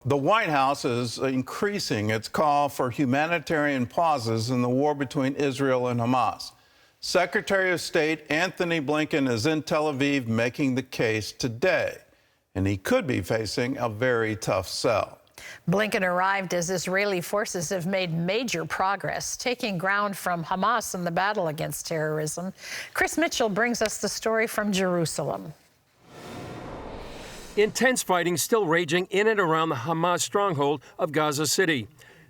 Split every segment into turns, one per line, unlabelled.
The White House is increasing its call for humanitarian pauses in the war between Israel and Hamas. Secretary of State Antony Blinken is in Tel Aviv making the case today, and he could be facing a very tough sell.
Blinken arrived as Israeli forces have made major progress, taking ground from Hamas in the battle against terrorism. Chris Mitchell brings us the story from Jerusalem.
Intense fighting still raging in and around the Hamas stronghold of Gaza City.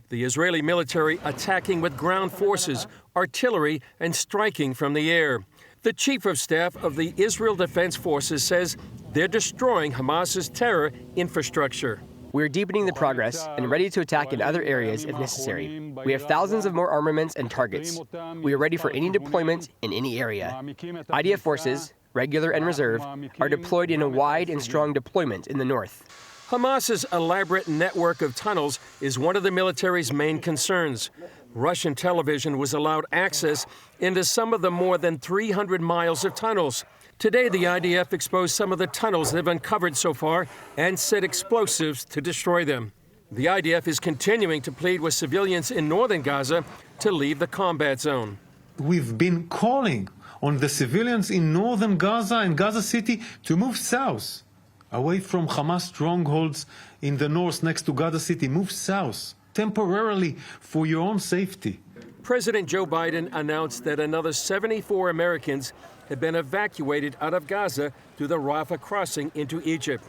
The Israeli military attacking with ground forces, artillery, and striking from the air. The chief of staff of the Israel Defense Forces says they're destroying Hamas's terror infrastructure.
We're deepening the progress and ready to attack in other areas if necessary. We have thousands of more armaments and targets. We are ready for any deployment in any area. IDF forces, regular and reserve, are deployed in a wide and strong deployment in the north.
Hamas's elaborate network of tunnels is one of the military's main concerns. Russian television was allowed access into some of the more than 300 miles of tunnels. Today, the IDF exposed some of the tunnels they've uncovered so far and set explosives to destroy them. The IDF is continuing to plead with civilians in northern Gaza to leave the combat zone.
We've been calling on the civilians in northern Gaza and Gaza City to move south, away from Hamas strongholds in the north next to Gaza City. Move south, temporarily, for your own safety.
President Joe Biden announced that another 74 Americans had been evacuated out of Gaza through the Rafah crossing into Egypt.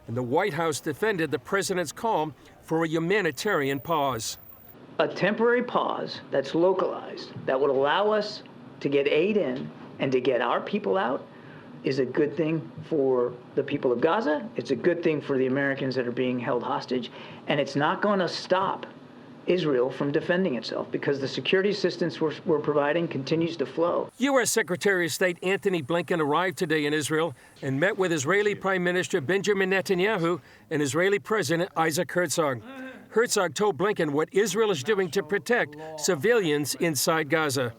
And the White House defended the president's call for a humanitarian pause.
A temporary pause that's localized, that would allow us to get aid in and to get our people out, is a good thing for the people of Gaza. It's a good thing for the Americans that are being held hostage. And it's not going to stop Israel from defending itself, because the security assistance we're providing continues to flow.
U.S. Secretary of State Antony Blinken arrived today in Israel and met with Israeli Prime Minister Benjamin Netanyahu and Israeli President Isaac Herzog. Herzog told Blinken what Israel is doing to protect civilians inside Gaza.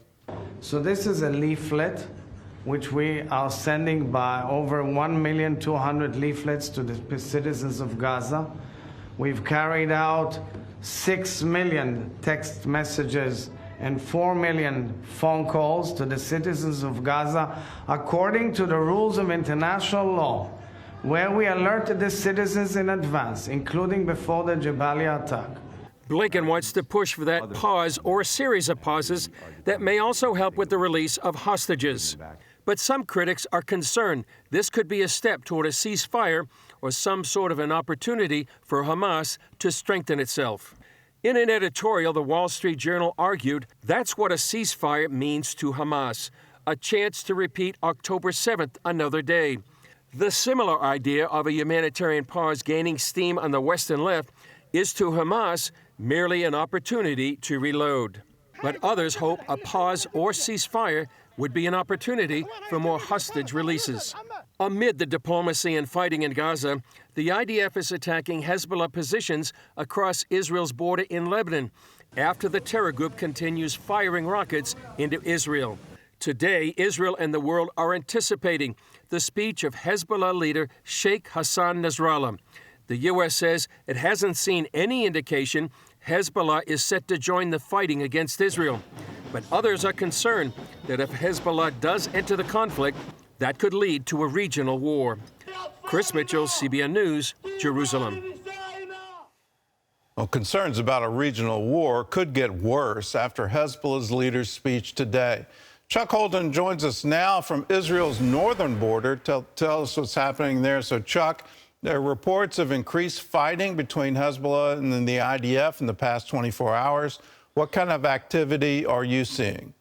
So this is a leaflet which we are sending by over 1,200,000 leaflets to the citizens of Gaza. We've carried out 6 million text messages and 4 million phone calls to the citizens of Gaza according to the rules of international law, where we alerted the citizens in advance, including before the Jabalia attack.
Blinken wants to push for that pause or a series of pauses that may also help with the release of hostages. But some critics are concerned this could be a step toward a ceasefire or some sort of an opportunity for Hamas to strengthen itself. In an editorial, the Wall Street Journal argued that's what a ceasefire means to Hamas, a chance to repeat October 7th another day. The similar idea of a humanitarian pause gaining steam on the Western left is to Hamas merely an opportunity to reload. But others hope a pause or ceasefire would be an opportunity for more hostage releases. Amid the diplomacy and fighting in Gaza, the IDF is attacking Hezbollah positions across Israel's border in Lebanon after the terror group continues firing rockets into Israel. Today, Israel and the world are anticipating the speech of Hezbollah leader Sheikh Hassan Nasrallah. The U.S. says it hasn't seen any indication Hezbollah is set to join the fighting against Israel. But others are concerned that if Hezbollah does enter the conflict, that could lead to a regional war. Chris Mitchell, CBN News, Jerusalem.
Well, concerns about a regional war could get worse after Hezbollah's leader's speech today. Chuck Holden joins us now from Israel's northern border. Tell us what's happening there. So, Chuck, there are reports of increased fighting between Hezbollah and the IDF in the past 24 hours. What kind of activity are you seeing?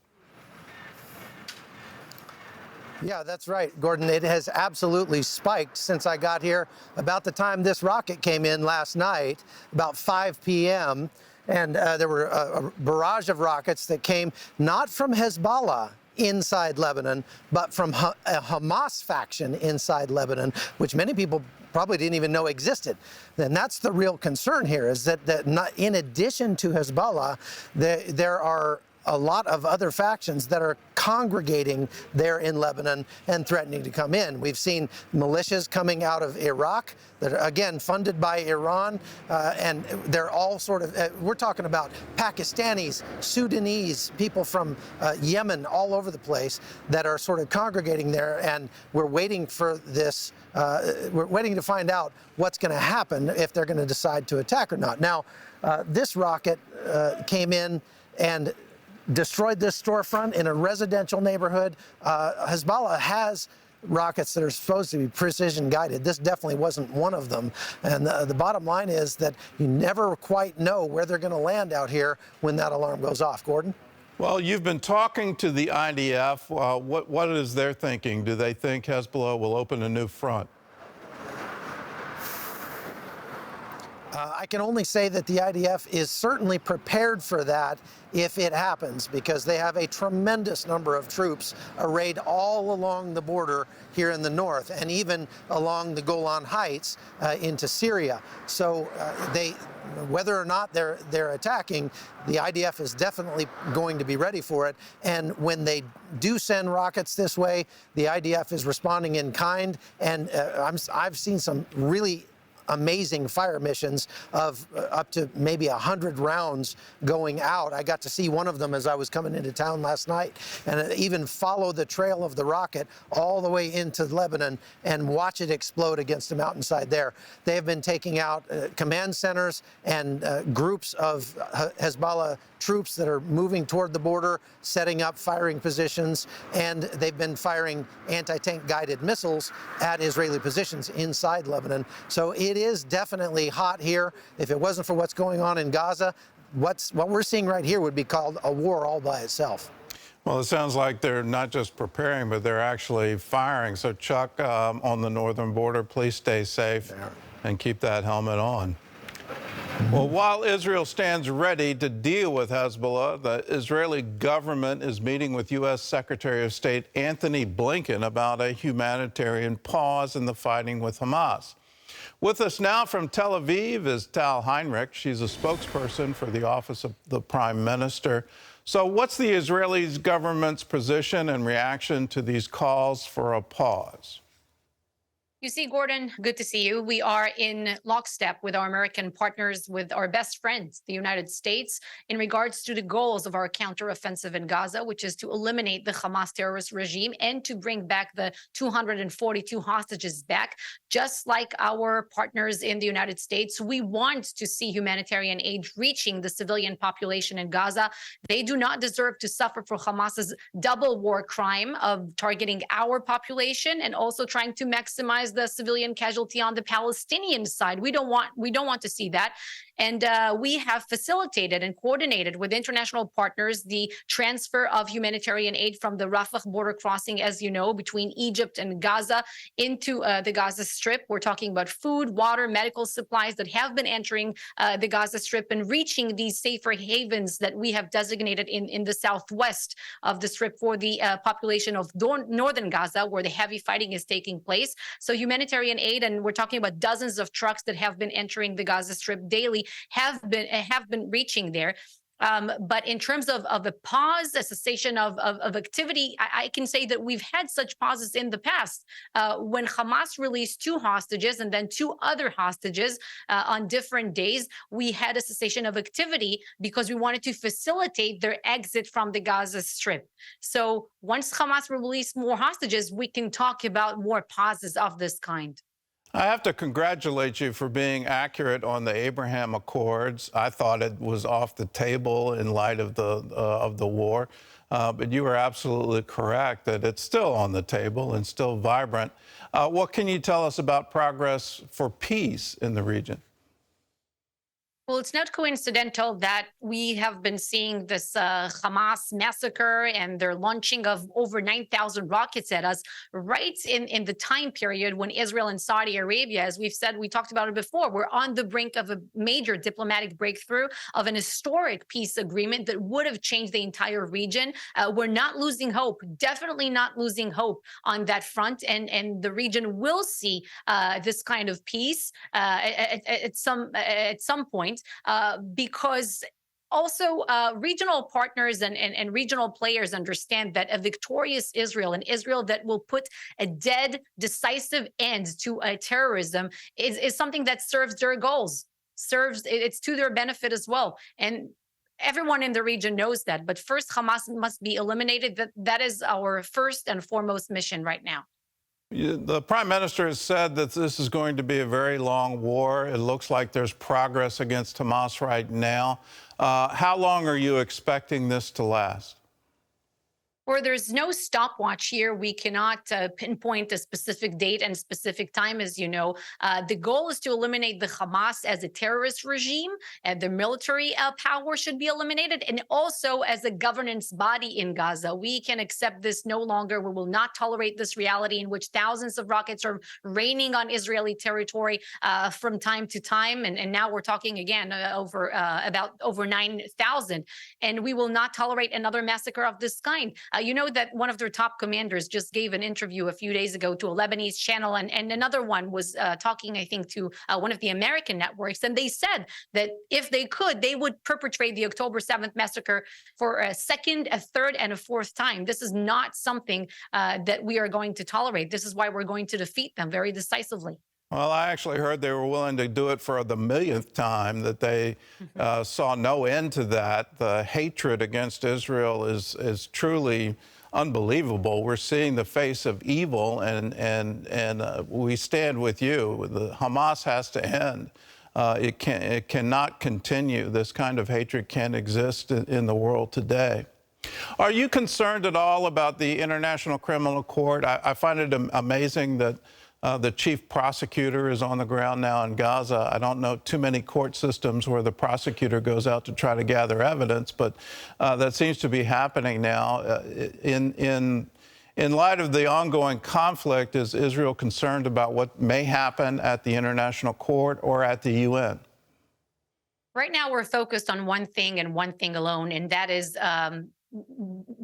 Yeah, that's right, Gordon. It has absolutely spiked since I got here about the time this rocket came in last night, about 5 p.m. And there were a barrage of rockets that came not from Hezbollah inside Lebanon, but from a Hamas faction inside Lebanon, which many people probably didn't even know existed. And that's the real concern here, is that in addition to Hezbollah, there are a lot of other factions that are congregating there in Lebanon and threatening to come in. We've seen militias coming out of Iraq that are, again, funded by Iran, and they're all sort of, we're talking about Pakistanis, Sudanese, people from Yemen, all over the place that are sort of congregating there, and we're waiting for this, we're waiting to find out what's going to happen if they're going to decide to attack or not. Now, this rocket came in and destroyed this storefront in a residential neighborhood. Hezbollah has rockets that are supposed to be precision guided. This definitely wasn't one of them. And the bottom line is that you never quite know where they're going to land out here when that alarm goes off. Gordon?
Well, you've been talking to the IDF. What is their thinking? Do they think Hezbollah will open a new front?
I can only say that the IDF is certainly prepared for that if it happens, because they have a tremendous number of troops arrayed all along the border here in the north and even along the Golan Heights into Syria. So whether or not they're attacking, the IDF is definitely going to be ready for it. And when they do send rockets this way, the IDF is responding in kind. And I've seen some really amazing fire missions of up to maybe 100 rounds going out. I got to see one of them as I was coming into town last night, and even follow the trail of the rocket all the way into Lebanon and watch it explode against the mountainside there. They have been taking out command centers and groups of Hezbollah troops that are moving toward the border, setting up firing positions, and they've been firing anti-tank guided missiles at Israeli positions inside Lebanon. So it is definitely hot here. If it wasn't for what's going on in Gaza, what we're seeing right here would be called a war all by itself.
Well, it sounds like they're not just preparing, but they're actually firing. So, Chuck, on the northern border, please stay safe and keep that helmet on. Well, while Israel stands ready to deal with Hezbollah, the Israeli government is meeting with U.S. Secretary of State Antony Blinken about a humanitarian pause in the fighting with Hamas. With us now from Tel Aviv is Tal Heinrich. She's a spokesperson for the Office of the Prime Minister. So what's the Israeli government's position and reaction to these calls for a pause?
You see, Gordon, good to see you. We are in lockstep with our American partners, with our best friends, the United States, in regards to the goals of our counteroffensive in Gaza, which is to eliminate the Hamas terrorist regime and to bring back the 242 hostages back. Just like our partners in the United States, we want to see humanitarian aid reaching the civilian population in Gaza. They do not deserve to suffer for Hamas's double war crime of targeting our population and also trying to maximize the civilian casualty on the Palestinian side. We don't want to see that. And we have facilitated and coordinated with international partners the transfer of humanitarian aid from the Rafah border crossing, as you know, between Egypt and Gaza into the Gaza Strip. We're talking about food, water, medical supplies that have been entering the Gaza Strip and reaching these safer havens that we have designated in the southwest of the Strip for the population of northern Gaza, where the heavy fighting is taking place. So humanitarian aid, and we're talking about dozens of trucks that have been entering the Gaza Strip daily, have been reaching there. But in terms of a pause, a cessation of activity, I can say that we've had such pauses in the past. When Hamas released 2 hostages and then 2 other hostages on different days, we had a cessation of activity because we wanted to facilitate their exit from the Gaza Strip. So once Hamas released more hostages, we can talk about more pauses of this kind.
I have to congratulate you for being accurate on the Abraham Accords. I thought it was off the table in light of the war, but you were absolutely correct that it's still on the table and still vibrant. What can you tell us about progress for peace in the region?
Well, it's not coincidental that we have been seeing this Hamas massacre and their launching of over 9,000 rockets at us right in the time period when Israel and Saudi Arabia, as we've said, we talked about it before, we're on the brink of a major diplomatic breakthrough of an historic peace agreement that would have changed the entire region. We're not losing hope, definitely not losing hope on that front. And the region will see this kind of peace at some point. Because also regional partners and regional players understand that a victorious Israel, an Israel that will put a dead, decisive end to terrorism is something that serves their goals, it's to their benefit as well. And everyone in the region knows that. But first, Hamas must be eliminated. That is our first and foremost mission right now.
The Prime Minister has said that this is going to be a very long war. It looks like there's progress against Hamas right now. How long are you expecting this to last?
Or there's no stopwatch here. We cannot pinpoint a specific date and specific time, as you know. The goal is to eliminate the Hamas as a terrorist regime, and the military power should be eliminated, and also as a governance body in Gaza. We can accept this no longer. We will not tolerate this reality in which thousands of rockets are raining on Israeli territory from time to time. And now we're talking again about over 9,000. And we will not tolerate another massacre of this kind. You know that one of their top commanders just gave an interview a few days ago to a Lebanese channel, and another one was talking, I think, to one of the American networks. And they said that if they could, they would perpetrate the October 7th massacre for a second, a third, and a fourth time. This is not something that we are going to tolerate. This is why we're going to defeat them very decisively.
Well, I actually heard they were willing to do it for the millionth time, that they saw no end to that. The hatred against Israel is truly unbelievable. We're seeing the face of evil, and we stand with you. The Hamas has to end. It cannot continue. This kind of hatred can't exist in the world today. Are you concerned at all about the International Criminal Court? I find it amazing that the chief prosecutor is on the ground now in Gaza. I don't know too many court systems where the prosecutor goes out to try to gather evidence, but that seems to be happening now. In light of the ongoing conflict, is Israel concerned about what may happen at the International Court or at the UN?
Right now, we're focused on one thing and one thing alone, and that is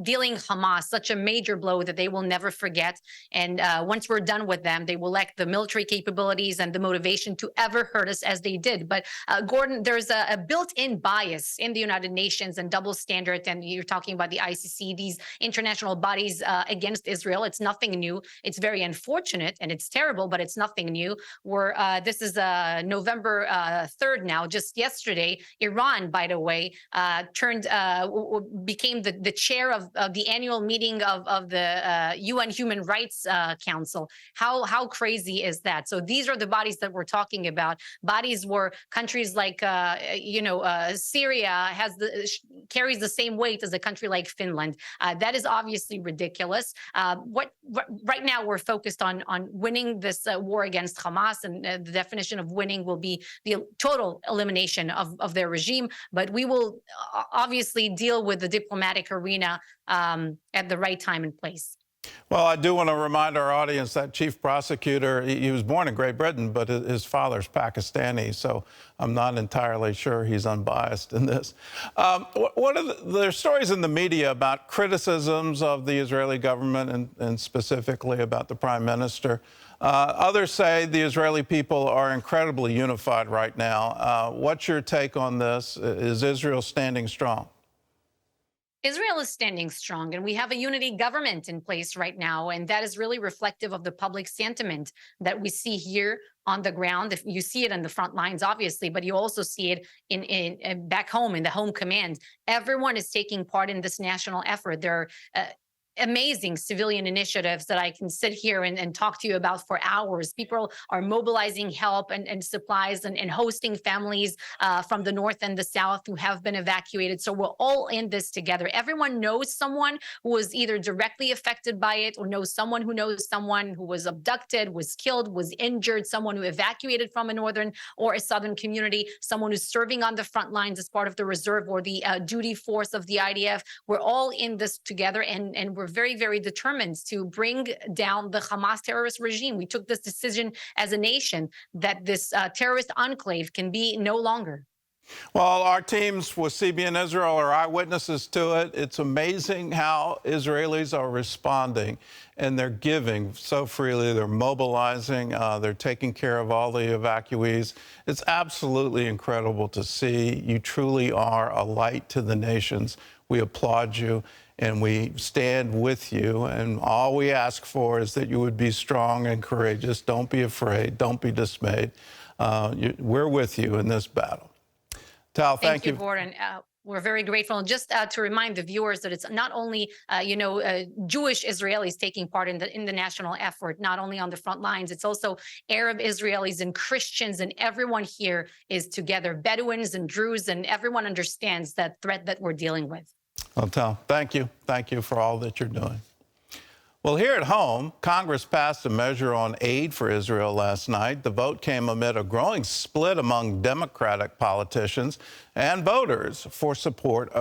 dealing Hamas such a major blow that they will never forget. And once we're done with them, they will lack the military capabilities and the motivation to ever hurt us as they did. But Gordon, there's a built-in bias in the United Nations and double standard. And you're talking about the ICC, these international bodies against Israel. It's nothing new. It's very unfortunate and it's terrible, but it's nothing new. This is November 3rd now. Just yesterday, Iran, by the way, became the chair of the annual meeting of the UN Human Rights Council. How crazy is that? So these are the bodies that we're talking about. Bodies where countries like Syria carries the same weight as a country like Finland. That is obviously ridiculous. Right now we're focused on winning this war against Hamas, and the definition of winning will be the total elimination of their regime. But we will obviously deal with the diplomatic arena at the right time and place.
Well, I do want to remind our audience that chief prosecutor, he was born in Great Britain, but his father's Pakistani, so I'm not entirely sure he's unbiased in this. There's stories in the media about criticisms of the Israeli government and specifically about the prime minister. Others say the Israeli people are incredibly unified right now. What's your take on this? Is Israel standing strong?
Israel is standing strong, and we have a unity government in place right now, and that is really reflective of the public sentiment that we see here on the ground. If you see it on the front lines, obviously, but you also see it in back home in the home command. Everyone is taking part in this national effort. There are amazing civilian initiatives that I can sit here and talk to you about for hours. People are mobilizing help and supplies and hosting families from the north and the south who have been evacuated. So we're all in this together. Everyone knows someone who was either directly affected by it or knows someone who was abducted, was killed, was injured, someone who evacuated from a northern or a southern community, someone who's serving on the front lines as part of the reserve or the duty force of the IDF. We're all in this together, and we're very, very determined to bring down the Hamas terrorist regime. We took this decision as a nation that this terrorist enclave can be no longer.
Well, our teams with CBN Israel are eyewitnesses to it. It's amazing how Israelis are responding, and they're giving so freely. They're mobilizing. They're taking care of all the evacuees. It's absolutely incredible to see. You truly are a light to the nations. We applaud you, and we stand with you. And all we ask for is that you would be strong and courageous. Don't be afraid. Don't be dismayed. We're with you in this battle. Tal, thank you,
Gordon. We're very grateful. And just to remind the viewers that it's not only, Jewish Israelis taking part in the national effort, not only on the front lines, it's also Arab Israelis and Christians, and everyone here is together, Bedouins and Druze, and everyone understands that threat that we're dealing with.
Well, Tal, thank you. Thank you for all that you're doing. Well, here at home, Congress passed a measure on aid for Israel last night. The vote came amid a growing split among Democratic politicians and voters for support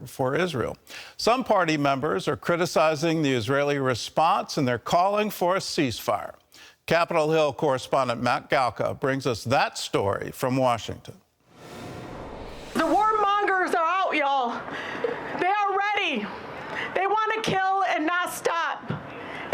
for Israel. Some party members are criticizing the Israeli response, and they're calling for a ceasefire. Capitol Hill correspondent Matt Galka brings us that story from Washington.
The warmongers are out, y'all. They are ready. They want to kill and not stop.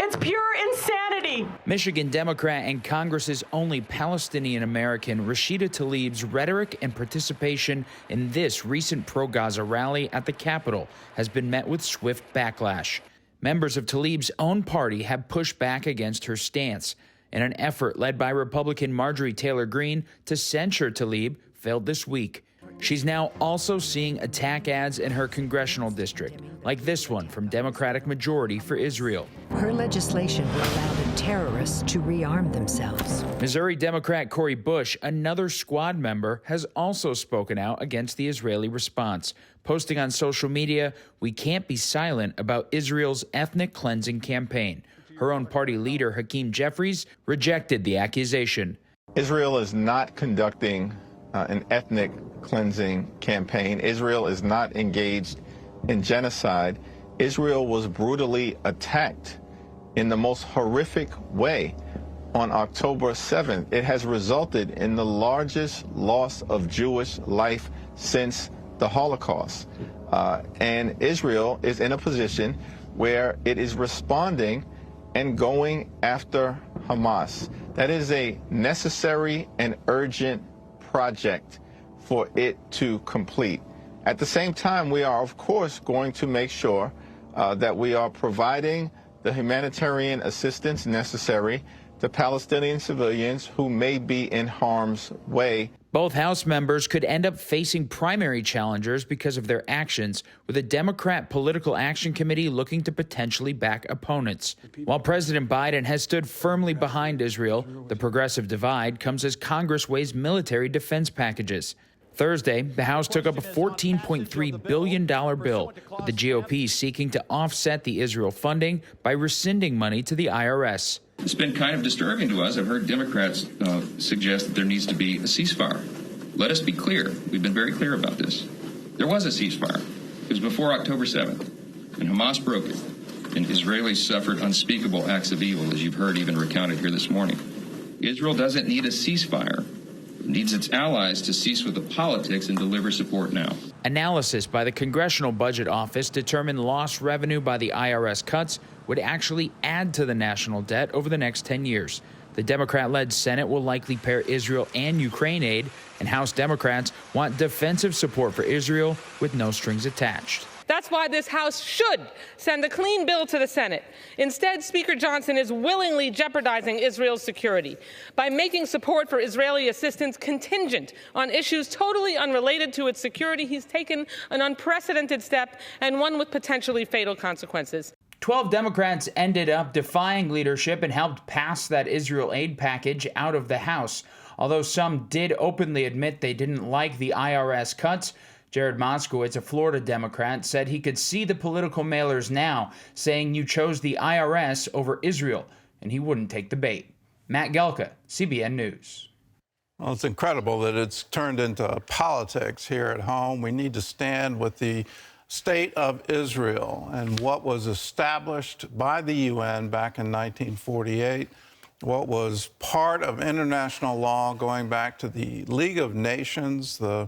It's pure insanity.
Michigan Democrat and Congress's only Palestinian American, Rashida Tlaib's rhetoric and participation in this recent pro-Gaza rally at the Capitol has been met with swift backlash. Members of Tlaib's own party have pushed back against her stance, and an effort led by Republican Marjorie Taylor Greene to censure Tlaib failed this week. She's now also seeing attack ads in her congressional district, like this one from Democratic Majority for Israel.
Her legislation will allow the terrorists to rearm themselves.
Missouri Democrat Cori Bush, another squad member, has also spoken out against the Israeli response, posting on social media, "We can't be silent about Israel's ethnic cleansing campaign." Her own party leader, Hakeem Jeffries, rejected the accusation.
Israel is not conducting an ethnic cleansing campaign. Israel is not engaged in genocide. Israel was brutally attacked in the most horrific way on October 7th. It has resulted in the largest loss of Jewish life since the Holocaust. And Israel is in a position where it is responding and going after Hamas. That is a necessary and urgent project for it to complete. At the same time, we are, of course, going to make sure that we are providing the humanitarian assistance necessary to Palestinian civilians who may be in harm's way.
Both House members could end up facing primary challengers because of their actions, with a Democrat Political Action Committee looking to potentially back opponents. While President Biden has stood firmly behind Israel, the progressive divide comes as Congress weighs military defense packages. Thursday, the House took up a $14.3 billion bill, with the GOP seeking to offset the Israel funding by rescinding money to the IRS.
It's been kind of disturbing to us. I've heard Democrats suggest that there needs to be a ceasefire. Let us be clear. We've been very clear about this. There was a ceasefire. It was before October 7th, and Hamas broke it, and Israelis suffered unspeakable acts of evil, as you've heard even recounted here this morning. Israel doesn't need a ceasefire. It needs its allies to cease with the politics and deliver support now.
Analysis by the Congressional Budget Office determined lost revenue by the IRS cuts would actually add to the national debt over the next 10 years. The Democrat-led Senate will likely pair Israel and Ukraine aid, and House Democrats want defensive support for Israel with no strings attached.
That's why this House should send a clean bill to the Senate. Instead, Speaker Johnson is willingly jeopardizing Israel's security by making support for Israeli assistance contingent on issues totally unrelated to its security. He's taken an unprecedented step, and one with potentially fatal consequences.
12 Democrats ended up defying leadership and helped pass that Israel aid package out of the House. Although some did openly admit they didn't like the IRS cuts, Jared Moskowitz, a Florida Democrat, said he could see the political mailers now saying you chose the IRS over Israel, and he wouldn't take the bait. Matt Galka, CBN News.
Well, it's incredible that it's turned into politics here at home. We need to stand with the State of Israel and what was established by the UN back in 1948, what was part of international law going back to the League of Nations, the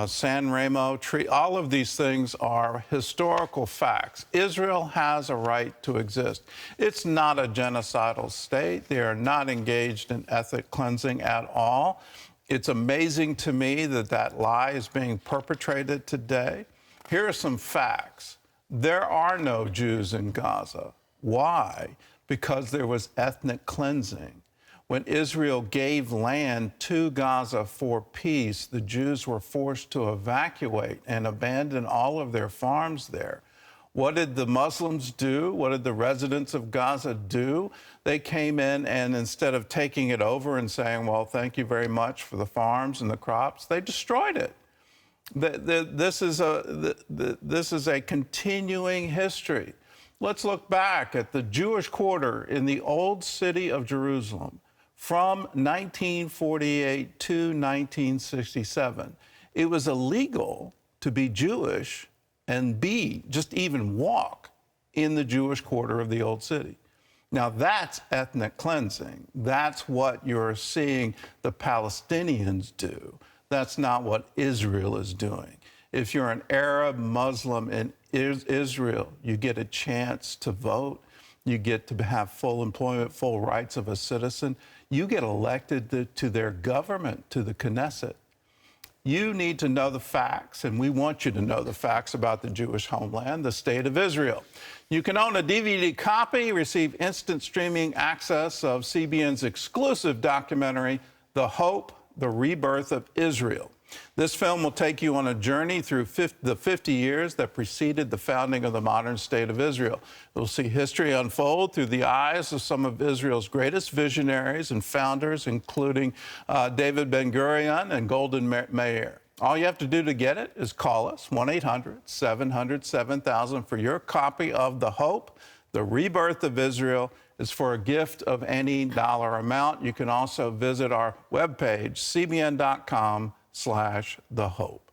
San Remo tree, all of these things are historical facts. Israel has a right to exist. It's not a genocidal state. They are not engaged in ethnic cleansing at all. It's amazing to me that that lie is being perpetrated today. Here are some facts. There are no Jews in Gaza. Why? Because there was ethnic cleansing. When Israel gave land to Gaza for peace, the Jews were forced to evacuate and abandon all of their farms there. What did the Muslims do? What did the residents of Gaza do? They came in and instead of taking it over and saying, well, thank you very much for the farms and the crops, they destroyed it. This is a continuing history. Let's look back at the Jewish quarter in the old city of Jerusalem. From 1948 to 1967, it was illegal to be Jewish and just even walk in the Jewish quarter of the old city. Now that's ethnic cleansing. That's what you're seeing the Palestinians do. That's not what Israel is doing. If you're an Arab Muslim in Israel, you get a chance to vote. You get to have full employment, full rights of a citizen. You get elected to their government, to the Knesset. You need to know the facts, and we want you to know the facts about the Jewish homeland, the State of Israel. You can own a DVD copy, receive instant streaming access of CBN's exclusive documentary, The Hope, the Rebirth of Israel. This film will take you on a journey through the 50 years that preceded the founding of the modern State of Israel. You'll see history unfold through the eyes of some of Israel's greatest visionaries and founders, including David Ben-Gurion and Golda Meir. All you have to do to get it is call us, 1-800-700-7000 for your copy of The Hope, the Rebirth of Israel. Is for a gift of any dollar amount. You can also visit our webpage, cbn.com/thehope.